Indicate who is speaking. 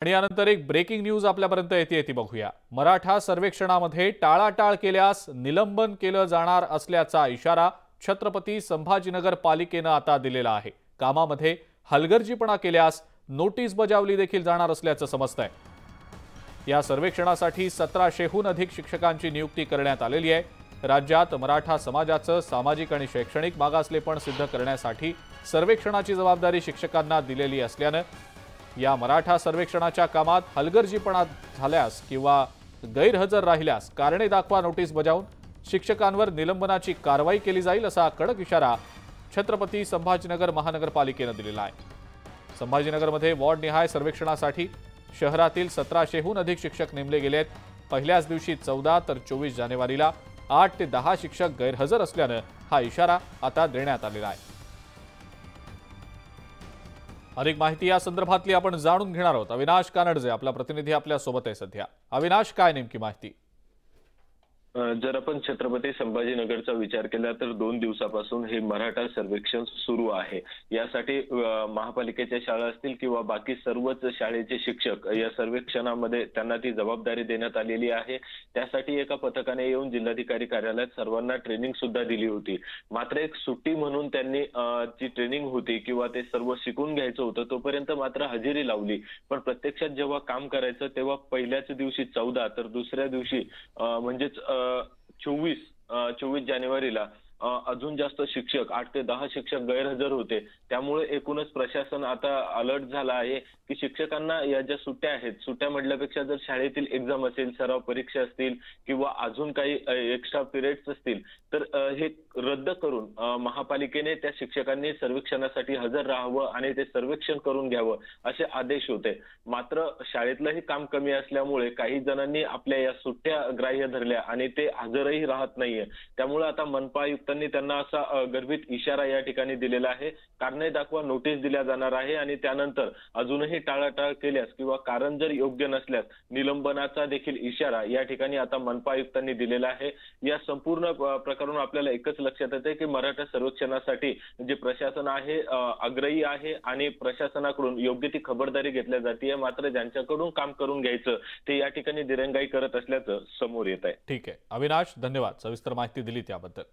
Speaker 1: आणि यानंतर एक ब्रेकिंग न्यूज आपल्यापर्यंत येते ती बघूया। मराठा सर्वेक्षणामध्ये टाळाटाळ केल्यास निलंबन केलं जाणार असल्याचा इशारा छत्रपती संभाजीनगर पालिकेने आता दिलेला आहे। कामामध्ये हलगर्जीपणा केल्यास नोटीस बजावली देखील जाणार असल्याचं समजतंय। या सर्वेक्षणासाठी 1700हून अधिक शिक्षकांची नियुक्ती करण्यात आलेली आहे। राज्यात मराठा समाजाचं सामाजिक आणि शैक्षणिक मागासलेपण सिद्ध करण्यासाठी सर्वेक्षणाची जबाबदारी शिक्षकांना दिलेली असल्याने या मराठा सर्वेक्षणाच्या कामात हलगर्जीपणा झाल्यास किंवा गैरहजर राहिल्यास कारणे दाखवा नोटीस बजावून शिक्षकांवर निलंबनाची कारवाई केली जाईल असा कडक इशारा छत्रपती संभाजीनगर महानगरपालिकेने दिलेला आहे। संभाजीनगरमध्ये वॉर्ड निहाय सर्वेक्षणासाठी शहरातील 1700हून अधिक शिक्षक नेमले गेले आहेत। पहिल्याच दिवशी 14 तर 24 जानेवारीला 8 ते 10 शिक्षक गैरहजर असल्याने हा इशारा आता देण्यात आलेला आहे। अधिक माहिती या संदर्भातली आपण जाणून घेणार आहोत। अविनाश कानडजे आपला प्रतिनिधी आपल्या सोबत आहे सध्या। अविनाश, काय नेमकी माहिती?
Speaker 2: जर आपण छत्रपती संभाजीनगरचा विचार केला तर 2 दिवसापासून हे मराठा सर्वेक्षण सुरू आहे। यासाठी महापालिकेच्या शाळा असतील किंवा बाकी सर्वच शाळेचे शिक्षक या सर्वेक्षणामध्ये त्यांना ती जबाबदारी देण्यात आलेली आहे। त्यासाठी एका पथकाने येऊन जिल्हाधिकारी कार्यालयात सर्वांना ट्रेनिंग सुद्धा दिली होती। मात्र एक सुट्टी म्हणून त्यांनी जी ट्रेनिंग होती किंवा ते सर्व शिकून घ्यायचं होतं तोपर्यंत मात्र हजेरी लावली। पण प्रत्यक्षात जेव्हा काम करायचं तेव्हा पहिल्याच दिवशी 14 तर दुसऱ्या दिवशी म्हणजेच 24 जानेवारीला अजून जास्त शिक्षक 8 ते 10 शिक्षक गैरहजर होते। त्यामुळे एकूणच प्रशासन आता अलर्ट झाला आहे की शिक्षकांना या ज्या सुट्ट्या आहेत, सुट्ट्या म्हटल्यापेक्षा जर शाळेतील एक्झाम असेल, सराव परीक्षा असतील किंवा अजून काही एक्स्ट्रा पिरियड्स असतील तर हे रद्द करून महापालिकेने त्या शिक्षकांनी सर्वेक्षणासाठी हजर राहावं आणि ते सर्वेक्षण करून घ्यावं असे आदेश होते। मात्र शाळेतलंही काम कमी असल्यामुळे काही जणांनी आपल्या या सुट्ट्या ग्राह्य धरल्या आणि ते हजरही राहत नाहीये। त्यामुळे आता मनपा आयुक्तांनी त्यांना असा गर्भित इशारा या ठिकाणी दिलेला आहे। कारणे दाखवा नोटीस दिल्या जाणार आहे आणि त्यानंतर अजूनही टाळाटाळ केल्यास किंवा कारण जर योग्य नसल्यास निलंबनाचा देखील इशारा या ठिकाणी आता मनपा आयुक्तांनी दिलेला आहे। या संपूर्ण प्रकरणावरून आपल्याला एकच लक्षात येते की मराठा सर्वेक्षणासाठी जे प्रशासन आहे आग्रही आहे आणि प्रशासनाकडून योग्य ती खबरदारी घेतली जाते। मात्र ज्यांच्याकडून काम करून घ्यायचं ते या ठिकाणी दिरंगाई करत असल्याचं समोर येत आहे।
Speaker 1: ठीक आहे अविनाश, धन्यवाद सविस्तर माहिती दिली त्याबद्दल।